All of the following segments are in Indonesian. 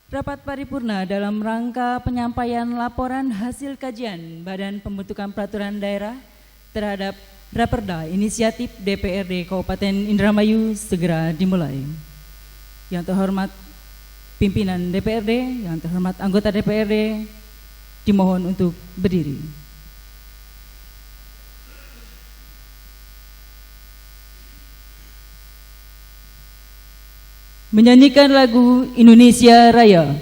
Rapat paripurna dalam rangka penyampaian laporan hasil kajian Badan Pembentukan Peraturan Daerah terhadap Raperda Inisiatif DPRD Kabupaten Indramayu segera dimulai. Yang terhormat pimpinan DPRD, yang terhormat anggota DPRD, dimohon untuk berdiri. Menyanyikan lagu Indonesia Raya.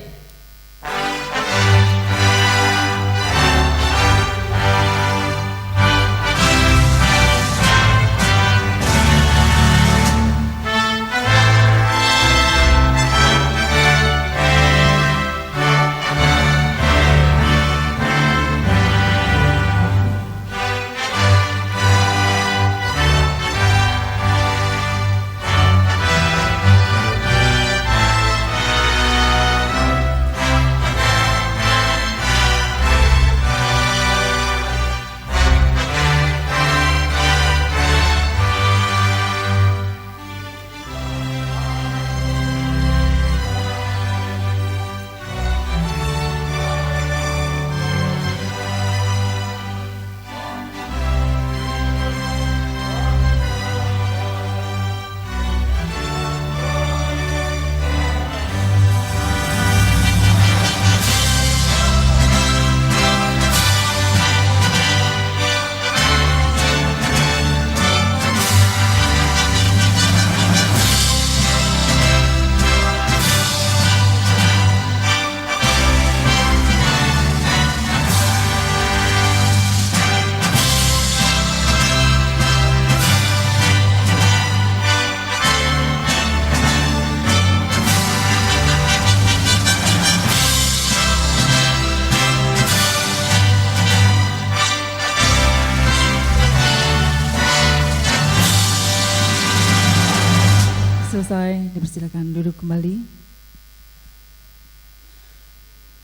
Selesai, dipersilakan duduk kembali.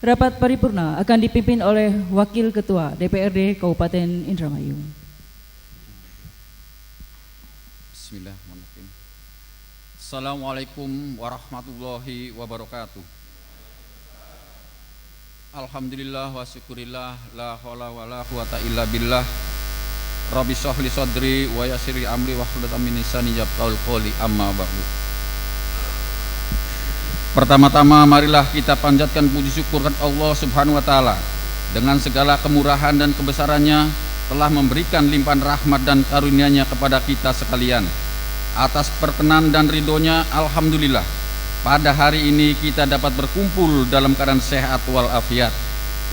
Rapat paripurna akan dipimpin oleh Wakil Ketua DPRD Kabupaten Indramayu. Bismillahirrahmanirrahim. Assalamualaikum warahmatullahi wabarakatuh. Alhamdulillah wa syukurillah, la haula wa la quwata illa billah. Rabbi shrah li sadri wa yassir li amri wahlul 'uqdatam min lisani yafqahul qawli, amma ba'du. Pertama-tama marilah kita panjatkan puji syukur kepada Allah Subhanahu wa taala. Dengan segala kemurahan dan kebesarannya telah memberikan limpahan rahmat dan karunia-Nya kepada kita sekalian. Atas perkenan dan ridhonya, alhamdulillah, pada hari ini kita dapat berkumpul dalam keadaan sehat walafiat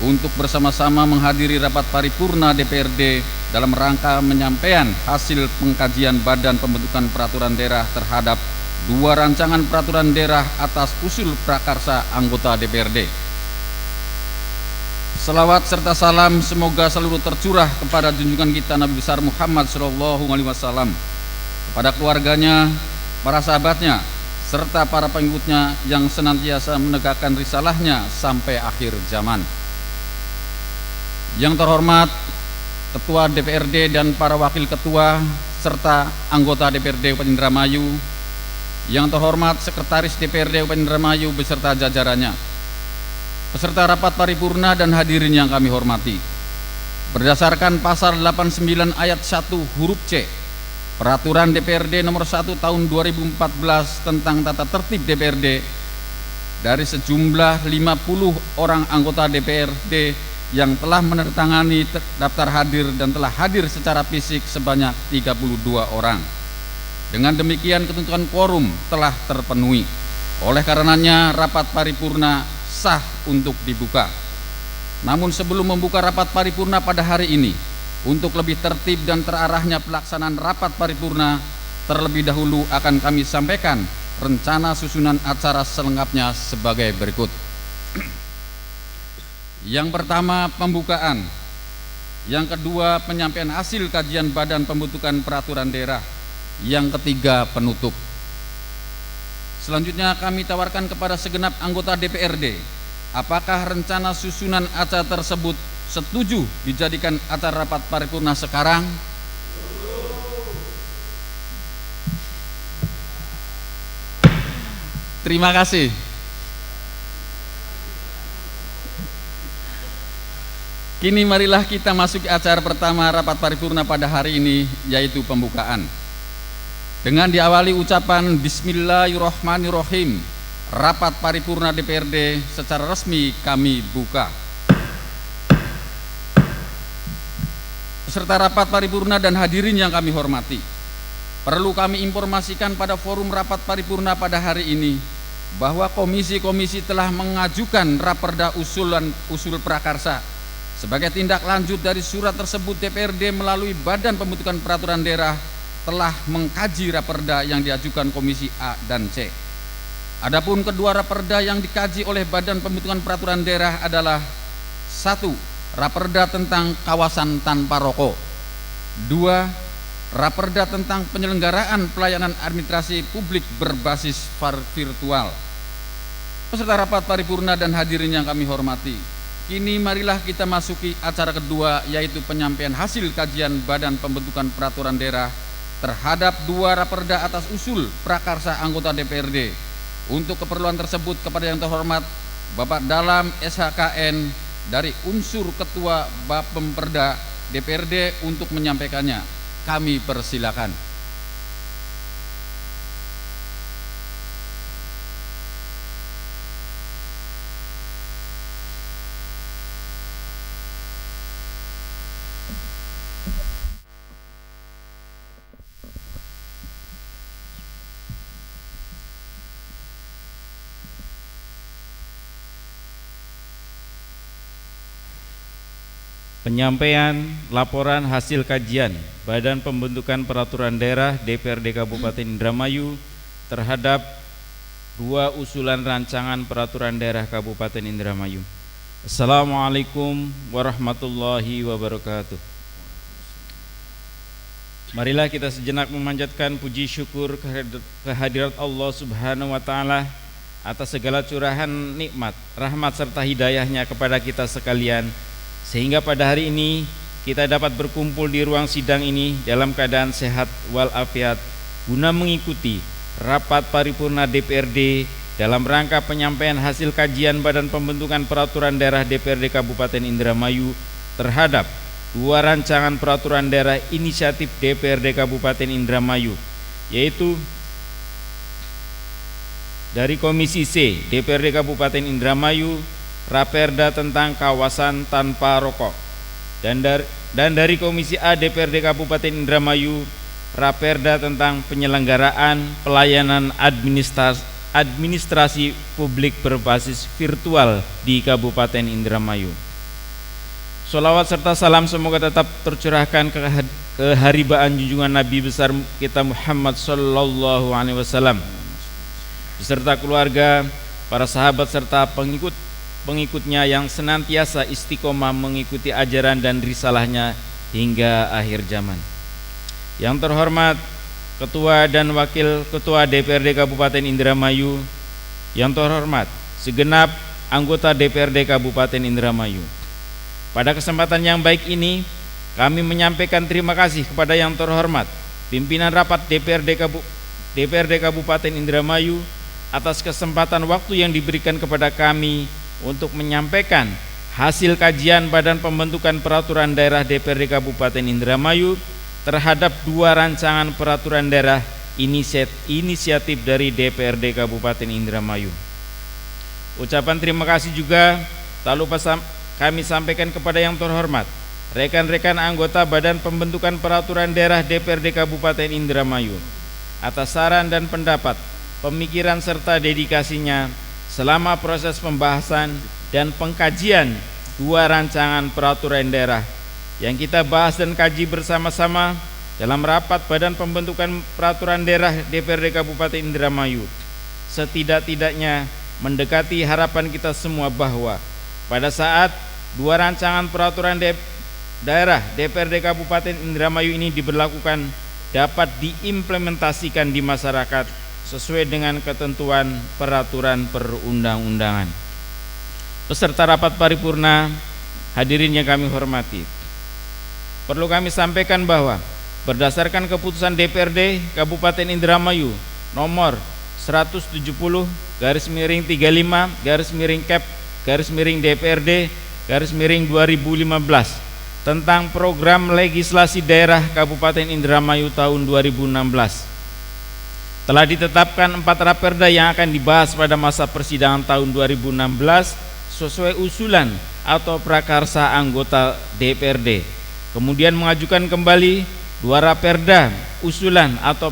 untuk bersama-sama menghadiri rapat paripurna DPRD dalam rangka penyampaian hasil pengkajian Badan Pembentukan Peraturan Daerah terhadap 2 rancangan peraturan daerah atas usul prakarsa anggota DPRD. Selawat serta salam semoga selalu tercurah kepada junjungan kita Nabi besar Muhammad SAW, kepada keluarganya, para sahabatnya, serta para pengikutnya yang senantiasa menegakkan risalahnya sampai akhir zaman. Yang terhormat Ketua DPRD dan para Wakil Ketua serta anggota DPRD Kabupaten Indramayu, yang terhormat Sekretaris DPRD Kabupaten Indramayu beserta jajarannya, peserta rapat paripurna dan hadirin yang kami hormati. Berdasarkan pasal 89 ayat 1 huruf C Peraturan DPRD nomor 1 tahun 2014 tentang tata tertib DPRD, dari sejumlah 50 orang anggota DPRD yang telah menandatangani daftar hadir dan telah hadir secara fisik sebanyak 32 orang. Dengan demikian ketentuan quorum telah terpenuhi. Oleh karenanya rapat paripurna sah untuk dibuka. Namun sebelum membuka rapat paripurna pada hari ini, untuk lebih tertib dan terarahnya pelaksanaan rapat paripurna, terlebih dahulu akan kami sampaikan rencana susunan acara selengkapnya sebagai berikut. Yang pertama, pembukaan. Yang kedua, penyampaian hasil kajian Badan Pembentukan Peraturan Daerah. Yang ketiga, penutup. Selanjutnya kami tawarkan kepada segenap anggota DPRD, apakah rencana susunan acara tersebut setuju dijadikan acara rapat paripurna sekarang? Terima kasih. Kini marilah kita masuki acara pertama rapat paripurna pada hari ini, yaitu pembukaan. Dengan diawali ucapan Bismillahirrahmanirrahim, rapat paripurna DPRD secara resmi kami buka. Peserta rapat paripurna dan hadirin yang kami hormati, perlu kami informasikan pada forum rapat paripurna pada hari ini bahwa komisi-komisi telah mengajukan raperda usul prakarsa sebagai tindak lanjut dari surat tersebut. DPRD melalui Badan Pembentukan Peraturan Daerah telah mengkaji raperda yang diajukan Komisi A dan C. Adapun kedua raperda yang dikaji oleh Badan Pembentukan Peraturan Daerah adalah: 1. Raperda tentang kawasan tanpa rokok. 2. Raperda tentang penyelenggaraan pelayanan administrasi publik berbasis virtual. Peserta rapat paripurna dan hadirin yang kami hormati, kini marilah kita masuki acara kedua, yaitu penyampaian hasil kajian Badan Pembentukan Peraturan Daerah terhadap dua raperda atas usul prakarsa anggota DPRD. Untuk keperluan tersebut, kepada yang terhormat Bapak Dalam SHKN dari unsur Ketua Bapemperda DPRD untuk menyampaikannya, kami persilakan. Penyampaian laporan hasil kajian Badan Pembentukan Peraturan Daerah DPRD Kabupaten Indramayu terhadap dua usulan rancangan peraturan daerah Kabupaten Indramayu. Assalamualaikum warahmatullahi wabarakatuh. Marilah kita sejenak memanjatkan puji syukur kehadirat Allah Subhanahu wa Ta'ala atas segala curahan nikmat, rahmat serta hidayahnya kepada kita sekalian, sehingga pada hari ini kita dapat berkumpul di ruang sidang ini dalam keadaan sehat walafiat guna mengikuti rapat paripurna DPRD dalam rangka penyampaian hasil kajian Badan Pembentukan Peraturan Daerah DPRD Kabupaten Indramayu terhadap dua rancangan peraturan daerah inisiatif DPRD Kabupaten Indramayu, yaitu dari Komisi C DPRD Kabupaten Indramayu, raperda tentang kawasan tanpa rokok, dan dari Komisi A DPRD Kabupaten Indramayu, raperda tentang penyelenggaraan pelayanan administrasi publik berbasis virtual di Kabupaten Indramayu. Sholawat serta salam semoga tetap tercurahkan keharibaan junjungan Nabi besar kita Muhammad sallallahu alaihi wasallam beserta keluarga, para sahabat serta pengikutnya yang senantiasa istiqomah mengikuti ajaran dan risalahnya hingga akhir zaman. Yang terhormat Ketua dan Wakil Ketua DPRD Kabupaten Indramayu, yang terhormat segenap anggota DPRD Kabupaten Indramayu. Pada kesempatan yang baik ini, kami menyampaikan terima kasih kepada yang terhormat pimpinan rapat DPRD Kabupaten Indramayu atas kesempatan waktu yang diberikan kepada kami untuk menyampaikan hasil kajian Badan Pembentukan Peraturan Daerah DPRD Kabupaten Indramayu terhadap dua rancangan peraturan daerah inisiatif dari DPRD Kabupaten Indramayu. Ucapan terima kasih juga tak lupa kami sampaikan kepada yang terhormat rekan-rekan anggota Badan Pembentukan Peraturan Daerah DPRD Kabupaten Indramayu atas saran dan pendapat, pemikiran serta dedikasinya selama proses pembahasan dan pengkajian dua rancangan peraturan daerah yang kita bahas dan kaji bersama-sama dalam rapat Badan Pembentukan Peraturan Daerah DPRD Kabupaten Indramayu. Setidak-tidaknya mendekati harapan kita semua bahwa pada saat dua rancangan peraturan daerah DPRD Kabupaten Indramayu ini diberlakukan, dapat diimplementasikan di masyarakat sesuai dengan ketentuan peraturan perundang-undangan. Peserta rapat paripurna, hadirin yang kami hormati, perlu kami sampaikan bahwa berdasarkan keputusan DPRD Kabupaten Indramayu nomor 170/35/Kep/DPRD 2015 tentang program legislasi daerah Kabupaten Indramayu tahun 2016. Telah ditetapkan 4 raperda yang akan dibahas pada masa persidangan tahun 2016 sesuai usulan atau prakarsa anggota DPRD. Kemudian mengajukan kembali 2 raperda usulan atau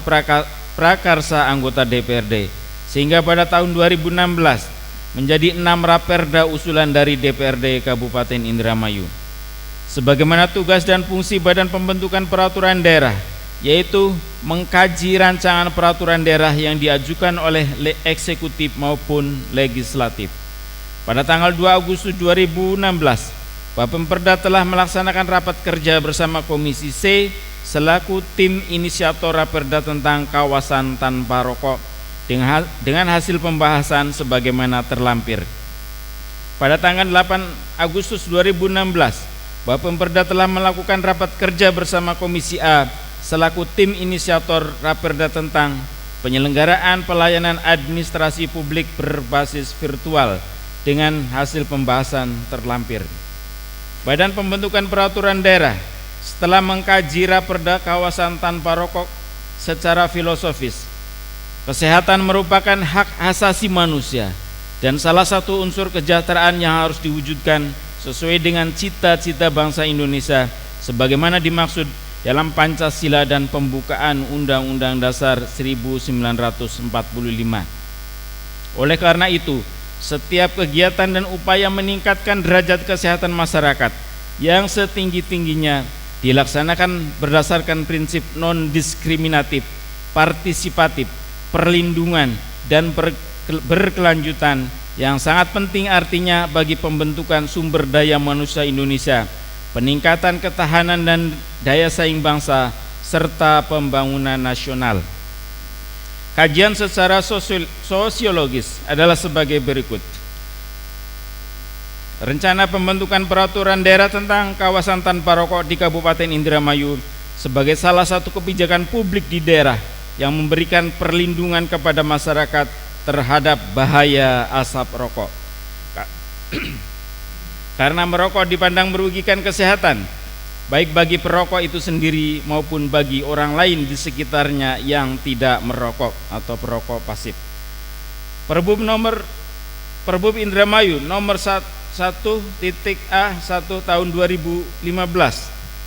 prakarsa anggota DPRD, sehingga pada tahun 2016 menjadi 6 raperda usulan dari DPRD Kabupaten Indramayu. Sebagaimana tugas dan fungsi Badan Pembentukan Peraturan Daerah, yaitu mengkaji rancangan peraturan daerah yang diajukan oleh eksekutif maupun legislatif. Pada tanggal 2 Agustus 2016, Bapemperda telah melaksanakan rapat kerja bersama Komisi C selaku tim inisiator raperda tentang kawasan tanpa rokok dengan hasil pembahasan sebagaimana terlampir. Pada tanggal 8 Agustus 2016, Bapemperda telah melakukan rapat kerja bersama Komisi A selaku tim inisiator raperda tentang penyelenggaraan pelayanan administrasi publik berbasis virtual dengan hasil pembahasan terlampir. Badan Pembentukan Peraturan Daerah setelah mengkaji raperda kawasan tanpa rokok secara filosofis, kesehatan merupakan hak asasi manusia dan salah satu unsur kesejahteraan yang harus diwujudkan sesuai dengan cita-cita bangsa Indonesia sebagaimana dimaksud dalam Pancasila dan pembukaan Undang-Undang Dasar 1945. Oleh karena itu, setiap kegiatan dan upaya meningkatkan derajat kesehatan masyarakat yang setinggi-tingginya dilaksanakan berdasarkan prinsip non-diskriminatif, partisipatif, perlindungan, dan berkelanjutan yang sangat penting artinya bagi pembentukan sumber daya manusia Indonesia, peningkatan ketahanan dan daya saing bangsa, serta pembangunan nasional. Kajian secara sosiologis adalah sebagai berikut. Rencana pembentukan peraturan daerah tentang kawasan tanpa rokok di Kabupaten Indramayu sebagai salah satu kebijakan publik di daerah yang memberikan perlindungan kepada masyarakat terhadap bahaya asap rokok. Karena merokok dipandang merugikan kesehatan, baik bagi perokok itu sendiri maupun bagi orang lain di sekitarnya yang tidak merokok atau perokok pasif. Perbub Indramayu nomor 1.A1 tahun 2015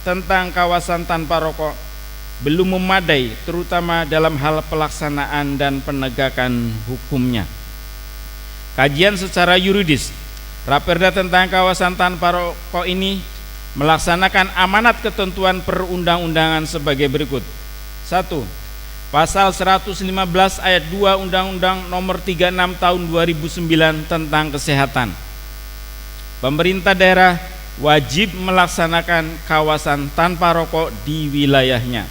tentang kawasan tanpa rokok belum memadai, terutama dalam hal pelaksanaan dan penegakan hukumnya. Kajian secara yuridis, raperda tentang kawasan tanpa rokok ini melaksanakan amanat ketentuan perundang-undangan sebagai berikut. 1. Pasal 115 ayat 2 Undang-Undang Nomor 36 Tahun 2009 tentang kesehatan. Pemerintah daerah wajib melaksanakan kawasan tanpa rokok di wilayahnya.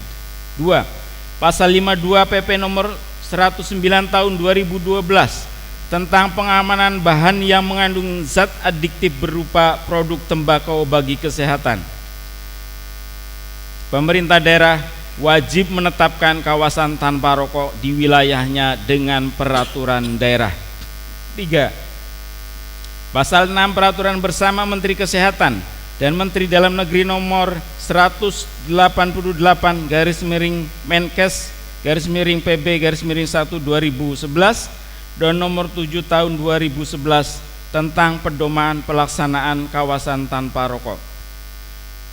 2. Pasal 52 PP nomor 109 tahun 2012 tentang pengamanan bahan yang mengandung zat adiktif berupa produk tembakau bagi kesehatan. Pemerintah daerah wajib menetapkan kawasan tanpa rokok di wilayahnya dengan peraturan daerah. 3. Pasal 6 Peraturan Bersama Menteri Kesehatan dan Menteri Dalam Negeri nomor 188/Menkes/PB/1/2011 dan nomor 7 tahun 2011 tentang pedoman pelaksanaan kawasan tanpa rokok.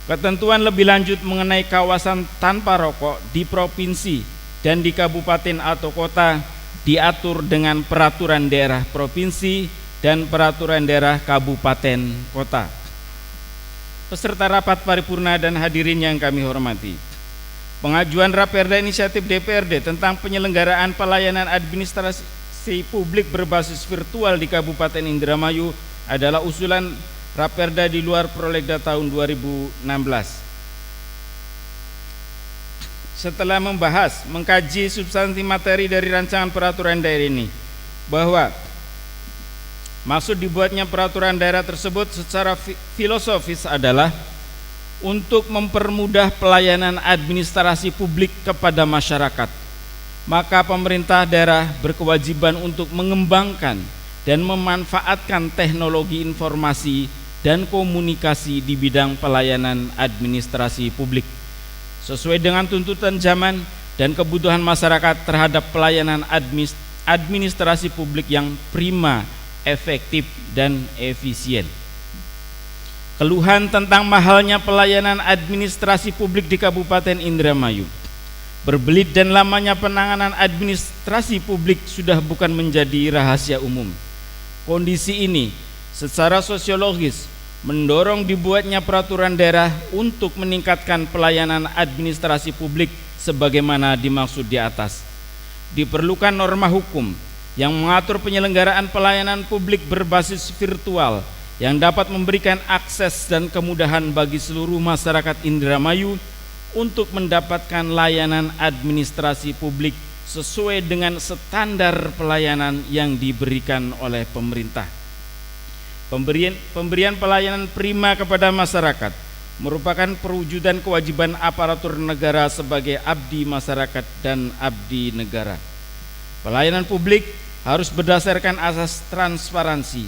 Ketentuan lebih lanjut mengenai kawasan tanpa rokok di provinsi dan di kabupaten atau kota diatur dengan peraturan daerah provinsi dan peraturan daerah kabupaten kota. Peserta rapat paripurna dan hadirin yang kami hormati, pengajuan raperda inisiatif DPRD tentang penyelenggaraan pelayanan administrasi publik berbasis virtual di Kabupaten Indramayu adalah usulan raperda di luar prolegda tahun 2016. Setelah mengkaji substansi materi dari rancangan peraturan daerah ini, bahwa maksud dibuatnya peraturan daerah tersebut secara filosofis adalah untuk mempermudah pelayanan administrasi publik kepada masyarakat. Maka pemerintah daerah berkewajiban untuk mengembangkan dan memanfaatkan teknologi informasi dan komunikasi di bidang pelayanan administrasi publik sesuai dengan tuntutan zaman dan kebutuhan masyarakat terhadap pelayanan administrasi publik yang prima, efektif, dan efisien. Keluhan tentang mahalnya pelayanan administrasi publik di Kabupaten Indramayu, berbelit dan lamanya penanganan administrasi publik sudah bukan menjadi rahasia umum. Kondisi ini secara sosiologis mendorong dibuatnya peraturan daerah untuk meningkatkan pelayanan administrasi publik sebagaimana dimaksud di atas. Diperlukan norma hukum yang mengatur penyelenggaraan pelayanan publik berbasis virtual yang dapat memberikan akses dan kemudahan bagi seluruh masyarakat Indramayu untuk mendapatkan layanan administrasi publik sesuai dengan standar pelayanan yang diberikan oleh pemerintah. Pemberian pelayanan prima kepada masyarakat merupakan perwujudan kewajiban aparatur negara sebagai abdi masyarakat dan abdi negara. Pelayanan publik harus berdasarkan asas transparansi,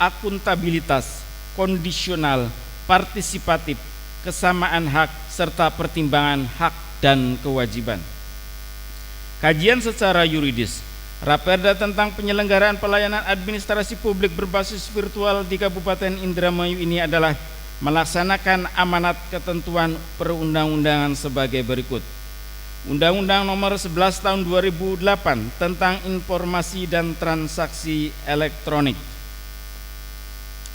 akuntabilitas, kondisional, partisipatif, kesamaan hak, serta pertimbangan hak dan kewajiban. Kajian secara yuridis, Raperda tentang penyelenggaraan pelayanan administrasi publik berbasis virtual di Kabupaten Indramayu ini adalah melaksanakan amanat ketentuan perundang-undangan sebagai berikut. Undang-Undang Nomor 11 Tahun 2008 tentang Informasi dan Transaksi Elektronik.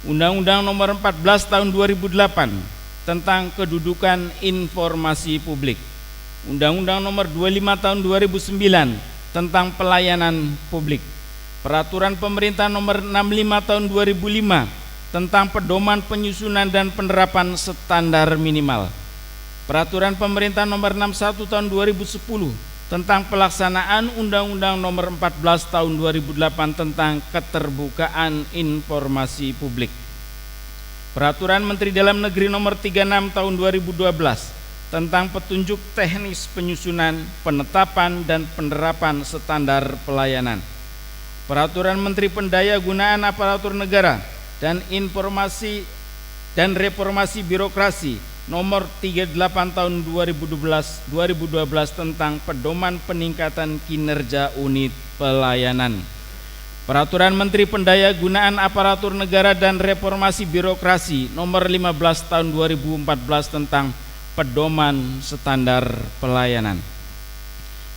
Undang-Undang Nomor 14 Tahun 2008 tentang Kedudukan Informasi Publik. Undang-Undang Nomor 25 Tahun 2009 tentang pelayanan publik. Peraturan Pemerintah Nomor 65 Tahun 2005 tentang pedoman penyusunan dan penerapan standar minimal. Peraturan Pemerintah Nomor 61 Tahun 2010 tentang pelaksanaan Undang-Undang Nomor 14 Tahun 2008 tentang keterbukaan informasi publik. Peraturan Menteri Dalam Negeri Nomor 36 Tahun 2012 tentang petunjuk teknis penyusunan, penetapan, dan penerapan standar pelayanan. Peraturan Menteri Pendayagunaan Aparatur Negara dan Informasi dan Reformasi Birokrasi Nomor 38 Tahun 2012 tentang pedoman peningkatan kinerja unit pelayanan. Peraturan Menteri Pendayagunaan Aparatur Negara dan Reformasi Birokrasi Nomor 15 Tahun 2014 tentang pedoman standar pelayanan.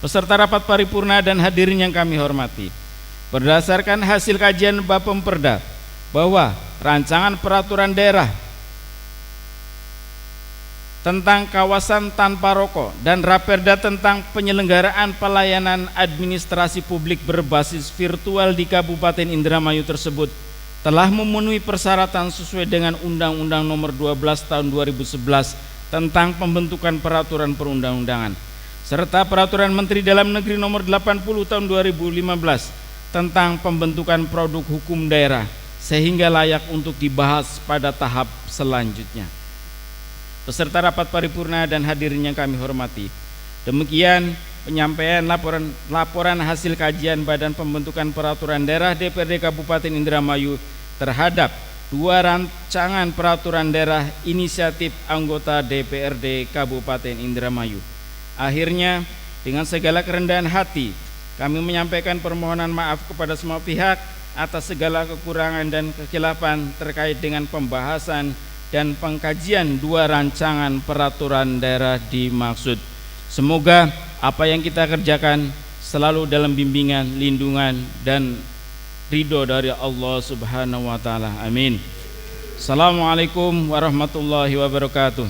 Peserta rapat paripurna dan hadirin yang kami hormati, berdasarkan hasil kajian Bapemperda bahwa rancangan peraturan daerah tentang kawasan tanpa rokok dan Raperda tentang penyelenggaraan pelayanan administrasi publik berbasis virtual di Kabupaten Indramayu tersebut telah memenuhi persyaratan sesuai dengan Undang-Undang Nomor 12 Tahun 2011 tentang pembentukan peraturan perundang-undangan serta Peraturan Menteri Dalam Negeri Nomor 80 Tahun 2015 tentang pembentukan produk hukum daerah sehingga layak untuk dibahas pada tahap selanjutnya. Peserta rapat paripurna dan hadirin yang kami hormati, demikian penyampaian laporan hasil kajian Badan Pembentukan Peraturan Daerah DPRD Kabupaten Indramayu terhadap dua rancangan peraturan daerah inisiatif anggota DPRD Kabupaten Indramayu. Akhirnya, dengan segala kerendahan hati, kami menyampaikan permohonan maaf kepada semua pihak atas segala kekurangan dan kekhilafan terkait dengan pembahasan dan pengkajian dua rancangan peraturan daerah dimaksud. Semoga apa yang kita kerjakan selalu dalam bimbingan, lindungan, dan ridho dari Allah Subhanahu wa Ta'ala. Amin. Assalamualaikum warahmatullahi wabarakatuh.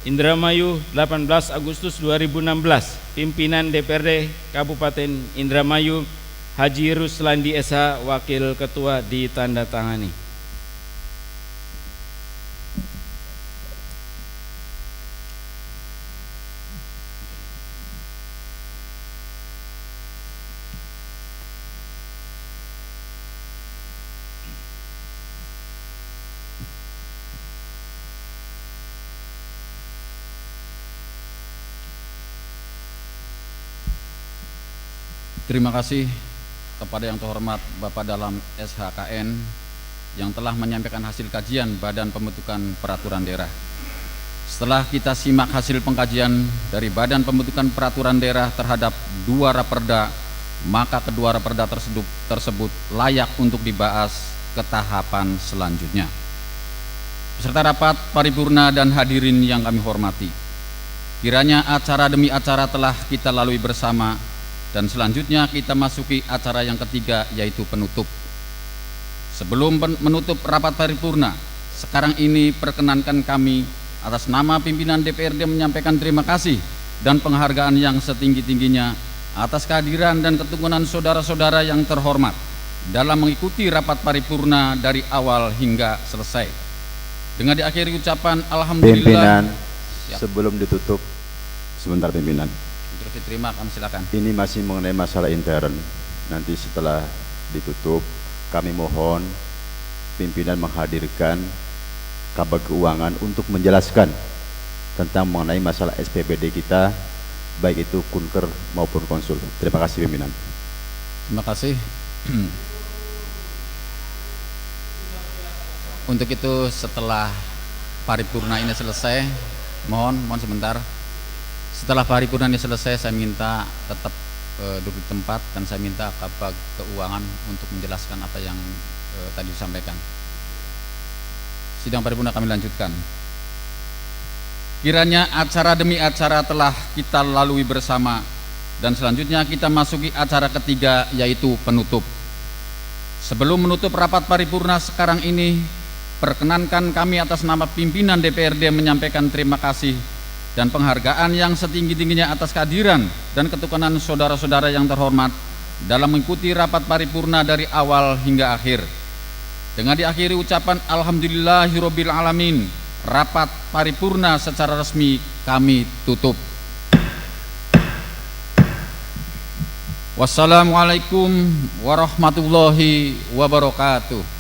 Indramayu, 18 Agustus 2016. Pimpinan DPRD Kabupaten Indramayu, Haji Ruslandi SH, Wakil Ketua, ditandatangani. Terima kasih kepada yang terhormat Bapak Dalam SHKN yang telah menyampaikan hasil kajian Badan Pembentukan Peraturan Daerah. Setelah kita simak hasil pengkajian dari Badan Pembentukan Peraturan Daerah terhadap 2 raperda, maka kedua raperda tersebut layak untuk dibahas ke tahapan selanjutnya. Peserta rapat paripurna dan hadirin yang kami hormati, kiranya acara demi acara telah kita lalui bersama, dan selanjutnya kita masuki acara yang ketiga, yaitu penutup. Sebelum menutup rapat paripurna, sekarang ini perkenankan kami atas nama pimpinan DPRD menyampaikan terima kasih dan penghargaan yang setinggi-tingginya atas kehadiran dan keteguhan saudara-saudara yang terhormat dalam mengikuti rapat paripurna dari awal hingga selesai. Dengan diakhiri ucapan alhamdulillah. Pimpinan, Ya. sebelum ditutup, sebentar pimpinan. Terus diterima, kami silakan. Ini masih mengenai masalah intern. Nanti setelah ditutup, kami mohon pimpinan menghadirkan Kabag Keuangan untuk menjelaskan tentang mengenai masalah SPBD kita, baik itu kunker maupun konsul. Terima kasih pimpinan. Terima kasih. Untuk itu setelah paripurna ini selesai, mohon sebentar. Setelah paripurna ini selesai, saya minta tetap duduk di tempat, dan saya minta Kabag Keuangan untuk menjelaskan apa yang tadi disampaikan. Sidang paripurna kami lanjutkan. Kiranya acara demi acara telah kita lalui bersama, dan selanjutnya kita masuki acara ketiga, yaitu penutup. Sebelum menutup rapat paripurna sekarang ini, perkenankan kami atas nama pimpinan DPRD menyampaikan terima kasih dan penghargaan yang setinggi-tingginya atas kehadiran dan ketukanan saudara-saudara yang terhormat dalam mengikuti rapat paripurna dari awal hingga akhir. Dengan diakhiri ucapan alhamdulillahirabbil alamin, rapat paripurna secara resmi kami tutup. Wassalamualaikum warahmatullahi wabarakatuh.